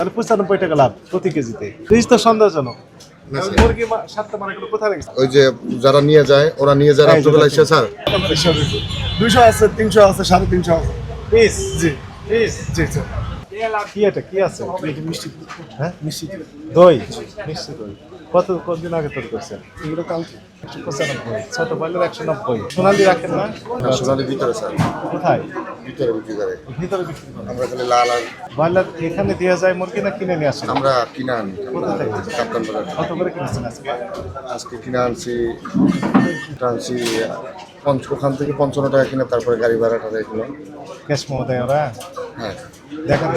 তাহলে 95 টাকা লাভ প্রতি কেজিতে। ফ্রিজ তো সন্দেহজনক। মুরগি 7টা মানে কোথায় রেখেছে? ওই যে যারা নিয়ে যায় ওরা নিয়ে যায় রাত্রবেলা এসে স্যার 200 আছে, 300 আছে, 350 আছে পিস। জি পিস। জি স্যার। কি এটা কি আছে? মিষ্টি। হ্যাঁ মিষ্টি দই। মিষ্টি দই কতদিন আগে তৈরি করছেন? এগুলো কালকে 195, ছোট বয়লার 190। সোনালি রাখেন না? সোনালি ভিতরে স্যার, কোথায়? ভিতরে বিক্রি করে। ভিতরে বিক্রি করেন? আমরা খালি লাল আর বয়লার এখানে দেওয়া যায় মুরগি না কিনে নিয়ে আসেন? আমরা কিনে আনি। কোথা থেকে? কাপ্তান বাজার। কত করে কিনেছেন আজকে? আজকে কিনে আনছি ওখান থেকে 55 টাকা কিনে, তারপরে গাড়ি ভাড়াটা রেখে। ক্যাশ মোমো দেয় ওরা? হ্যাঁ, দেখেন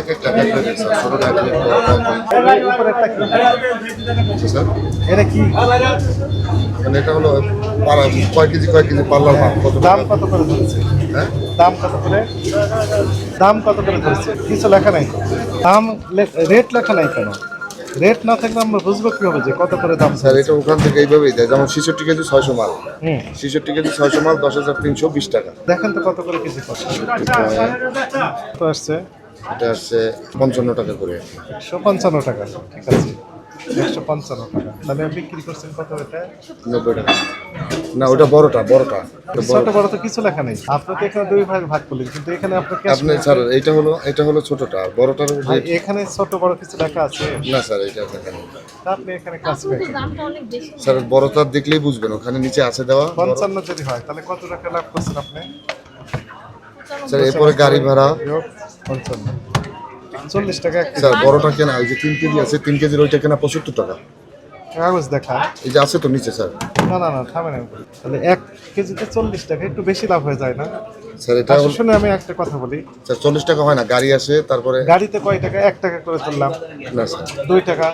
এক একটা ক্যাটাগরি স্যার, ছোট ক্যাটাগরি। উপরেরটা কি? স্যার এটা কি? মানে এটা হলো কয় কেজি পাল্লার মাপ কত দাম কত করে ধরেছে? হ্যাঁ, দাম কত করে? দাম কত করে ধরেছে? কিছু লেখা নাই। দাম রেট লেখা নাই কেন? রেট না থাকলে আমরা বুঝবো কিভাবে যে কত করে দাম? স্যার এটা ওখান থেকে এইভাবেই দেয়, যেমন 66 কেজি 600 মাল, হুম 66 কেজি 600 মাল 10,320 টাকা। দেখেন তো কত করে কেজি কত আসছে? এটা আসছে 55 টাকা করে। 155 টাকা। ঠিক আছে 155 টাকা। তাহলে বিক্রি করছেন কত? এটা 90 টাকা। না ওটা বড়টা ছোট বড় তো কিছু লেখা নেই। আপনি তো এখানে দুই ভাগ ভাগ করলেন, কিন্তু এখানে আপনার ক্যাশ আপনি স্যার এটা হলো ছোটটা, আর বড়টার এখানে ছোট বড় কিছু লেখা আছে না স্যার, এটা দেখেন তা আপনি এখানে কাজ করেন। স্যার বড়টার দেখলেই বুঝবেন, ওখানে নিচে আছে দেওয়া। 55 যদি হয় তাহলে কত টাকা লাভ করছেন আপনি? স্যার এরপরে গাড়ি ভাড়া 55 40 টাকা এক কেজি। স্যার বড়টা কেনা ওই যে 3 কেজি আছে, 3 কেজির ওইটা কেনা 75 টাকা। কাগজ দেখা। এই যে আছে তো নিচে স্যার। না থামে না, তাহলে 1 কেজিতে 40 টাকা একটু বেশি লাভ হয়ে যায় না? স্যার এটা আচ্ছা শুনে আমি একটা কথা বলি। স্যার 40 টাকা হয় না, গাড়ি আসে তারপরে। গাড়িতে কয় টাকা? 1 টাকা করে তুললাম না স্যার 2 টাকা।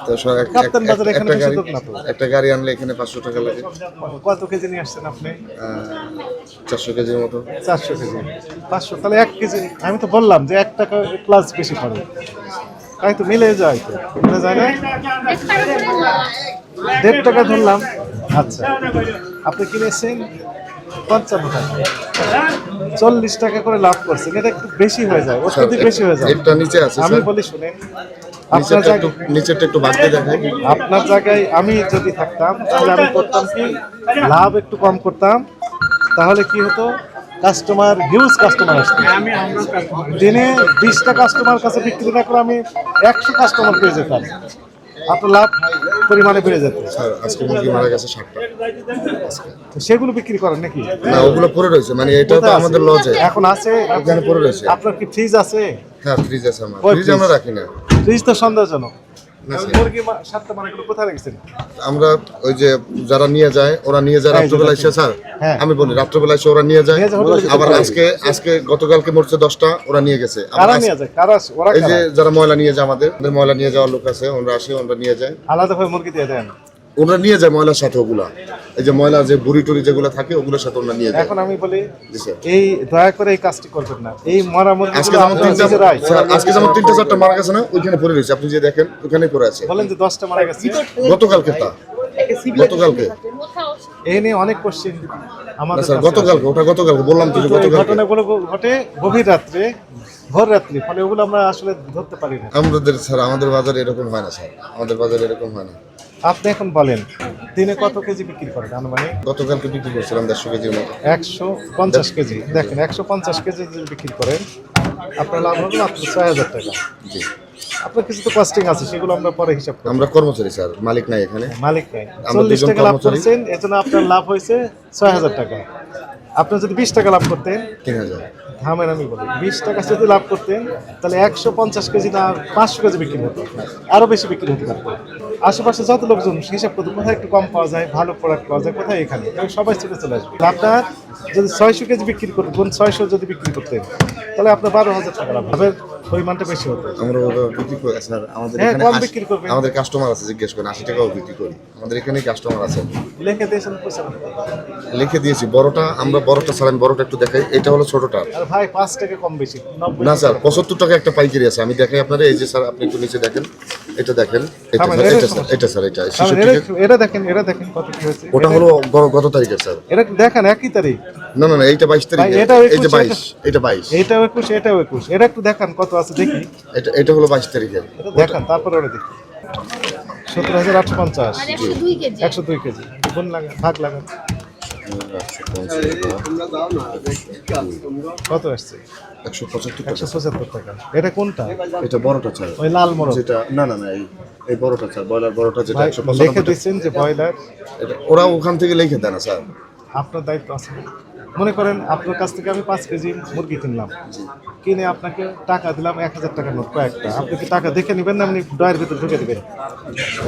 তো স্যার কাপ্তান বাজার এখানে বেশি দূর না তো। একটা গাড়ি আনলে এখানে 500 টাকা লাগে। কত কেজি নিয়ে আসছেন আপনি? 400 কেজির মতো। 400 কেজি 500, তাহলে 1 কেজি। আমি তো বললাম যে 1 টাকা প্লাস বেশি পড়ে, তাই তো মিলে যায়। তো মিলে যায় না? 1.5 টাকা ধরলাম। আচ্ছা আপনি কিনেছেন 55 টাকা, 40 টাকা করে লাভ করছেন। এটা একটু বেশি হয়ে যায়, অত্যধিক বেশি হয়ে যায়। এটা নিচে আছে আমি স্যার, বলি শুনেন, আপনার জায়গায় নিচেরটা একটু বাদ দিয়ে দেখাই। আপনার জায়গায় আমি যদি থাকতাম তাহলে আমি করতাম কি, লাভ একটু কম করতাম। তাহলে কি হতো, কাস্টমার হিউজ কাস্টমার আসতো। দিনে 20টা কাস্টমার কাছে বিক্রি না করে আমি 100 কাস্টমার পেয়ে যেতাম। আপনার লাভ পরিমাণে বেড়ে যেত। স্যার আজকে মুরগি মারা গেছে 7টা। তো সেগুলো বিক্রি করেন নাকি? না ওগুলো পড়ে রয়েছে, মানে এটা তো আমাদের লজে এখন আছে। ওখানে পড়ে রয়েছে। আপনার কি ফ্রিজ আছে? হ্যাঁ ফ্রিজ আছে আমার। ওই ফ্রিজ আমরা রাখি না। ফ্রিজ তো সন্দেহজনক। না স্যার। মুরগি 7টা মানে কোথায় রেখেছেন? আমরা ওই যে যারা নিয়ে যায় ওরা নিয়ে যায় রাত্রবেলা এসে স্যার। হ্যাঁ। আমি বলি রাত্রবেলা এসে ওরা নিয়ে যায়। নিয়ে যায় হোটেলে। আবার আজকে গতকালকে মরছে 10টা, ওরা নিয়ে গেছে। কারা নিয়ে যায়? ওরা এই যে যারা ময়লা নিয়ে যায়, আমাদের ময়লা নিয়ে যাওয়ার লোক আছে, ওরা আসে, ওরা নিয়ে যায়। আলাদাভাবে মুরগি দিয়ে দেন? ওরা নিয়ে যায় ময়লার সাথে ওগুলা, এই যে ময়লা যে বুড়ি টুড়ি যেগুলো থাকে ওগুলোর সাথে ওরা নিয়ে যায়। এখন আমি বলি জি স্যার। এই দয়া করে এই কাজটি করবেন না। এই মরা মুরগি আজকে যেমন 3টা 4টা মারা গেছে না, ওইখানে পড়ে রয়েছে। আপনি যে দেখেন ওখানে পড়ে আছে। বলেন যে 10টা মারা গেছে গতকালকে গতকালকে এই নিয়ে অনেক কোশ্চেন আমাদের স্যার। কাছে আসে। গতকালকে বললাম তো যে কিন্তু এই গতকালকে ঘটনাগুলো ঘটে গভীর রাত্রে, ভোর রাত্রি, ফলে ওগুলো আমরা আসলে ধরতে পারি না। আমাদের বাজারে এরকম হয় না স্যার, আমাদের বাজারে এরকম হয় না। আপনি এখন বলেন দিনে কত কেজি বিক্রি করেন আনুমানিক? গতকালকে বিক্রি করছিলাম 150 কেজির মতো। 150 কেজি। দেখেন 150 কেজি যদি বিক্রি করেন আপনার লাভ হবে মাত্র 6000 টাকা। জি আপনার কিছু তো কস্টিং আছে, সেগুলো আমরা পরে হিসাব করি। আমরা কর্মচারী স্যার, মালিক নাই এখানে। মালিক নাই। আমরা 40 দুজন টাকা লাভ কর্মচারী। করছেন, এজন্য আপনার লাভ হয়েছে 6000 টাকা। আপনি যদি 20 টাকা লাভ করতেন, 3000। থামেন আমি বলি, 20 টাকা যদি লাভ করতেন তাহলে 150 কেজি না 500 কেজি বিক্রি হতো, আরো বেশি বিক্রি হতে পারতো। আশেপাশে যত লোকজন হিসাব করতো কোথায় একটু কম পাওয়া যায়, ভালো প্রোডাক্ট পাওয়া যায়, কোথায় এখানে, সবাই ছুটে চলে আসবে। আপনার যদি 600 কেজি বিক্রি করতেন, 600 যদি বিক্রি করতেন তাহলে আপনার 12,000 টাকা লাভ হবে, পরিমাণটা বেশি হতো। আমরা ওটা বিক্রি করি স্যার, আমাদের হ্যাঁ, এখানে কম বিক্রি করবেন। আমাদের কাস্টমার আছে, জিজ্ঞেস করেন, 80 টাকাও বিক্রি করি। আমাদের এখানে কাস্টমার আছে। লিখে দিয়েছেন পয়সা না? লিখে দিয়েছি। বড়টা ছাড়া আমি বড়টা একটু দেখাই। এটা হলো ছোটটা। আর ভাই 5 টাকা কম বেশি 90 না স্যার 75 টাকা একটা পাইকারি আছে, আমি দেখাই আপনারা। এই যে স্যার আপনি একটু নিচে দেখেন, এটা দেখেন, এটা স্যার এটা 66 টাকা। এটা দেখেন কত কি হয়েছে। ওটা হলো গত তারিখের স্যার। এটা দেখেন একই তারিখ। না না না, এইটা 22 তারিখ, ভাই, এটাও এই যে 21, 22, এটা 22, এটাও 21, এটাও 21, এটা একটু দেখান কত আছে দেখি, এটা হলো 22 তারিখের। দেখান তারপরে ওটা দেখি। 17,850, 102 কেজি 102 কেজি, গুণ লাগান, ভাগ লাগান, কত আসছে? 175 টাকা। 175 টাকা। এটা কোনটা? এটা বড়টা চাই, ওই লাল মোরগ। যেটা না না না, এই বড়টা চাই, ব্রয়লার বড়টা, যেটা ভাই, 195 লিখে টাকা। দিচ্ছেন যে ব্রয়লার, এটা ওরা ওখান থেকে লিখে দেয় না স্যার। আপনার দায়িত্ব আছে। মনে করেন আপনার কাছ থেকে আমি 5 কেজি মুরগি কিনলাম, কিনে আপনাকে টাকা দিলাম 1000 টাকার নোট কয়েকটা, আপনি কি টাকা দেখে নেবেন না এমনি ডয়ের ভিতরে ঢুকে দিবেন?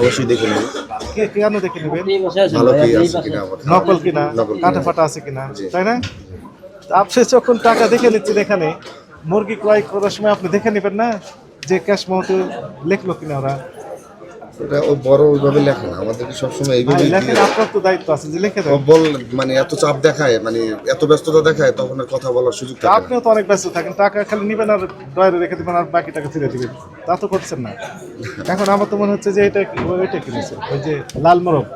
অবশ্যই দেখে নিন কেন দেখে নেবেন? ভালো কি আছে কিনা, আমার নকল কিনা, নকল কিনা। কাটা ফাটা আছে কিনা, তাই না? তা আপনি যখন টাকা দেখে নিচ্ছেন এখানে, মুরগি ক্রয় করার সময় আপনি দেখে নেবেন না যে ক্যাশ মতো লেখলো কিনা ওরা? এটা ও বড় ওইভাবে লেখে না, আমাদেরকে সবসময় এইভাবে ভাই, লেখেন, আপনার তো দায়িত্ব আছে যে লিখে ও দেন। বল, মানে এত চাপ দেখায়, মানে এত ব্যস্ততা দেখায়, তখন আর কথা বলার সুযোগ থাকে না। আপনিও তো অনেক ব্যস্ত থাকেন, টাকা খালি নিবেন আর ডয়ারে রেখে দিবেন আর বাকি টাকা ফিরে দিবেন, তা তো করছেন না। এখন আমার তো মনে হচ্ছে যে ওইটা কিনেছে, ওই যে লাল মোরগ,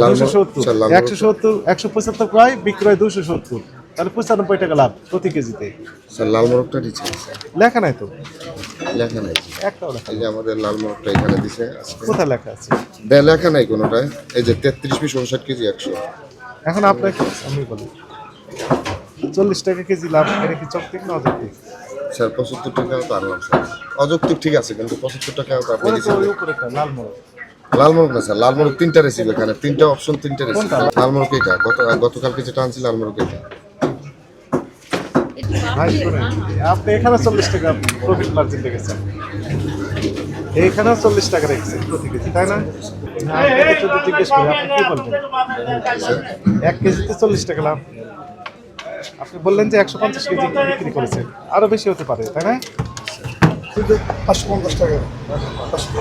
লাল 270, স্যার, লাল 170, 175 ক্রয়, বিক্রয় 270, তাহলে 95 টাকা লাভ প্রতি কেজিতে। স্যার লাল মোরগটা দিচ্ছে লেখা নাই তো, লেখা নাই। একটাও লেখা এই নেই। যে আমাদের লাল মোরগটা এখানে দিছে আজকে। কোথায় লেখা আছে? লেখা নাই কোনোটায়। এই যে 33 পিস 59 কেজি 100। এখন আপনাকে আমি বলি 40 টাকা কেজি লাভ, এটা কি যৌক্তিক না অযৌক্তিক? স্যার 75 টাকাও তো আনলাম স্যার, অযৌক্তিক ঠিক আছে, কিন্তু 75 টাকাও তো আপনি ওরা তো দিচ্ছেন। ওই উপরে একটা লাল মোরগ। লাল মোরগ না স্যার, লাল মোরগ 3টা রেসিপি, এখানে 3টা অপশন, 3টা রেসিপি। কোনটা? লাল মোরগ এটা গতকালকে যেটা আনছি, লাল মোরগ এটা। ভাই শুনেন, আপনি এখানে 40 টাকা প্রফিট মার্জিন রেখেছেন, এইখানেও 40 টাকা রেখেছেন প্রতি কেজি, তাই না? আপনাকে যদি জিজ্ঞেস করি আপনি কি বলবেন? 1 কেজিতে 40 টাকা লাভ, আপনি বললেন যে 150 কেজি বিক্রি করেছেন, আরো বেশি হতে পারে, তাই না? কিন্তু 550 টাকা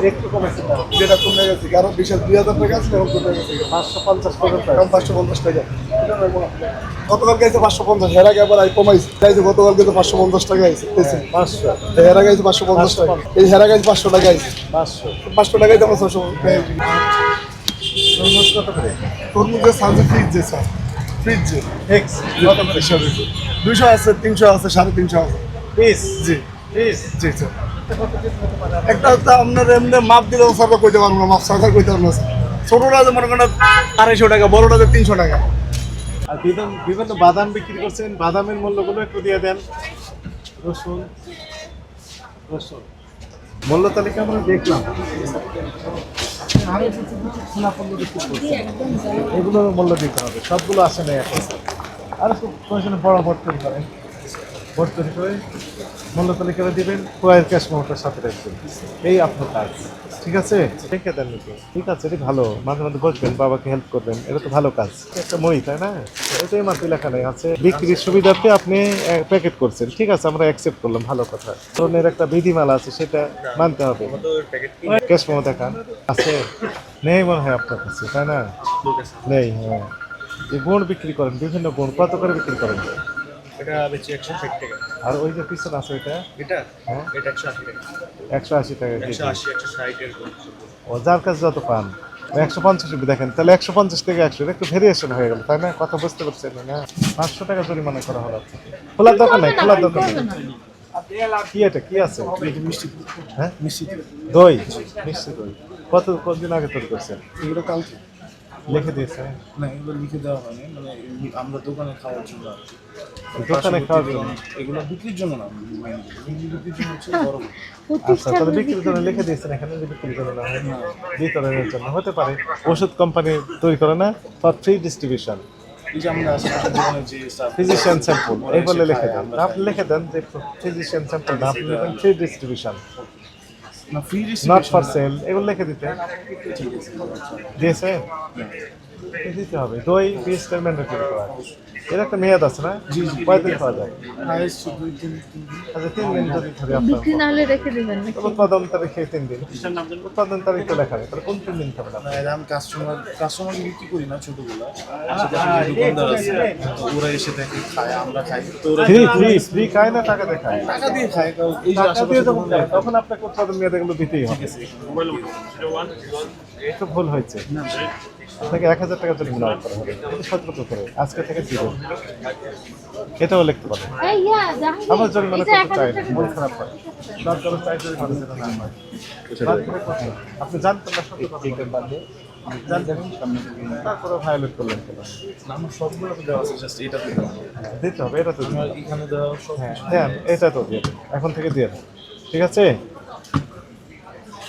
একটু কমেছে, যেটা কমে গেছে, আরো 20,000 টাকা আছে, এখন কমে গেছে 550 পর্যন্ত। এখন 550 টাকা। গতকাল গেছে 550, এর আগে আবার কমাইছে, তাই যে গতকাল গেছে 550 টাকা আছে, 500, এর আগে গেছে 550 টাকা, এই এর আগে 500 টাকা আছে, 500। 500 টাকায় তো আমরা 600 তরমুজ কত করে? তরমুজের সানসে ফ্রিজ যে স্যার, ফ্রিজ যে এক্স কত করে? 200 আছে, 300 আছে, 350 আছে। পিস, জি পিস। জি স্যার, একটা হচ্ছে আপনার এমনি মাপ দিলেও স্যার কইতে পারবো না, মাপ ছাড়া কইতে পারবো না স্যার। ছোটটা আছে মনে করেন 250 টাকা, বড়টা আছে 300 টাকা। আর বিভিন্ন বাদাম বিক্রি করছেন, বাদামের মূল্যগুলো একটু দিয়ে দেন। রসুন, রসুন মূল্য তালিকা আমরা দেখলাম, আরো কিছু কিছু সোনাপণ্য বিক্রি করছেন, এগুলোর মূল্য দিতে হবে, সবগুলো আসে না এখন। আর খুব প্রয়োজনে বড় ভোট তৈরি করেন, ভোট তৈরি করে মূল্য তালিকা দিবেন, ক্রয়ের ক্যাশ মোটর সাথে রাখবেন, এই আপনার কাজ। ঠিক আছে, রেখে দেন নাকি? ঠিক আছে, এটা ভালো, মাঝে মাঝে বসবেন, বাবাকে হেল্প করবেন, এটা তো ভালো কাজ। একটা মই, তাই না? এটাই মাত্র লেখা নেই আছে, বিক্রির সুবিধার্থে আপনি প্যাকেট করছেন, ঠিক আছে, আমরা অ্যাকসেপ্ট করলাম, ভালো কথা। ধরনের একটা বিধিমালা আছে, সেটা মানতে হবে। ক্যাশ মোমো দেখান, আছে? নেই মনে হয় আপনার কাছে, তাই না? নেই, হ্যাঁ। এই গুড় বিক্রি করেন, বিভিন্ন গুড় কত করে বিক্রি করেন? এটা বেচি 160 টাকা। আর ওই যে পিছনে আছে ওইটা? এটা হ্যাঁ, এটা 180 টাকা। 180 টাকা কেজি। 180 160 এরকম। ও যার কাছে যত পান 150 দেখেন, তাহলে 150 থেকে 100 একটু ভেরিয়েশন হয়ে গেল, তাই না? কথা বুঝতে পারছেন না? 500 টাকা জরিমানা করা হলো আপনাকে। খোলার দোকান নাই, খোলার দোকান নেই। কি এটা কি আছে? মিষ্টি, হ্যাঁ, মিষ্টি দই, মিষ্টি দই। কতদিন আগে তৈরি করছেন? এগুলো কালকে লিখে দিয়েছে? না, এগুলো লিখে দেওয়া হয়নি, মানে আমরা দোকানে খাওয়ার জন্য আর কি। দোকানে খাওয়ার জন্য? এগুলো বিক্রির জন্য না, বিক্রির জন্য হচ্ছে বড় আচ্ছা, তাহলে বিক্রির জন্য লিখে দিয়েছেন এখানে যে বিক্রির জন্য না হয়, বিতরণের জন্য হতে পারে। ওষুধ কোম্পানি তৈরি করে না, ফর ফ্রি ডিস্ট্রিবিউশন, এই যে আমরা আশেপাশে দোকানে যে স্টাফ ফিজিশিয়ান স্যাম্পল, এই বলে লিখে দেন। আপনি লিখে দেন যে ফিজিশিয়ান স্যাম্পল না, আপনি লিখেন ফ্রি ডিস্ট্রিবিউশন, না ফ্রি নট ফর সেল, এগুলো লিখে দিতে দিয়েছে, দিতে হবে। দই 20 টার ম্যান্ডেটরি করা, এর একটা মেয়াদ আছে না? কয়দিন পাওয়া যায়? হাইস্ট 2-3 আচ্ছা, 3 দিন যদি ধরে আপনার বিক্রি না হলে রেখে দিবেন নাকি? উৎপাদন তারিখে 3 দিন, উৎপাদন তারিখ তো লেখা নেই, তাহলে কোন 3 দিন খাবেন আপনি? না, আমি কাস্টমারকে বিক্রি করি না, ছোটগুলো দোকানদার আছে, তো ওরা এসে দেখে খায়, আমরা খাই, তো ওরা ফ্রি ফ্রি ফ্রি খায় না টাকা দেখায়? টাকা দিয়ে খায়, কারণ এই যে টাকা আশেপাশে দিয়ে যখন দোকানদার খায়, তখন আপনাকে উৎপাদন মেয়াদ এগুলো দিতেই হবে। একটু ভুল হয়েছে। আপনাকে 1000 টাকা জরিমানা করা হবে, এটা সতর্ক করে আজকে থেকে দিবেন। এটাও লিখতে পারেন। এই ইয়া জাহাঙ্গীর, আমার জরিমানা এই যে করতে চাই 1000 না, টাকা মন খারাপ হয়। সরকারের চাই জরিমানা যেটা না হয়। বাদ করে কথা। আপনি জানতেন না সত্যি কথা বাদে জানতেন তারপরে ভায়োলেট করলেন কেন? আমার সবগুলো তো দেওয়া আছে, জাস্ট এটা তো দেওয়া নেই। দিতে হবে, এটা তো দিতে হবে। এখানে দেওয়া সব হ্যাঁ, এটা তো দিয়ে দেন। এখন থেকে দিয়ে দেন, ঠিক আছে?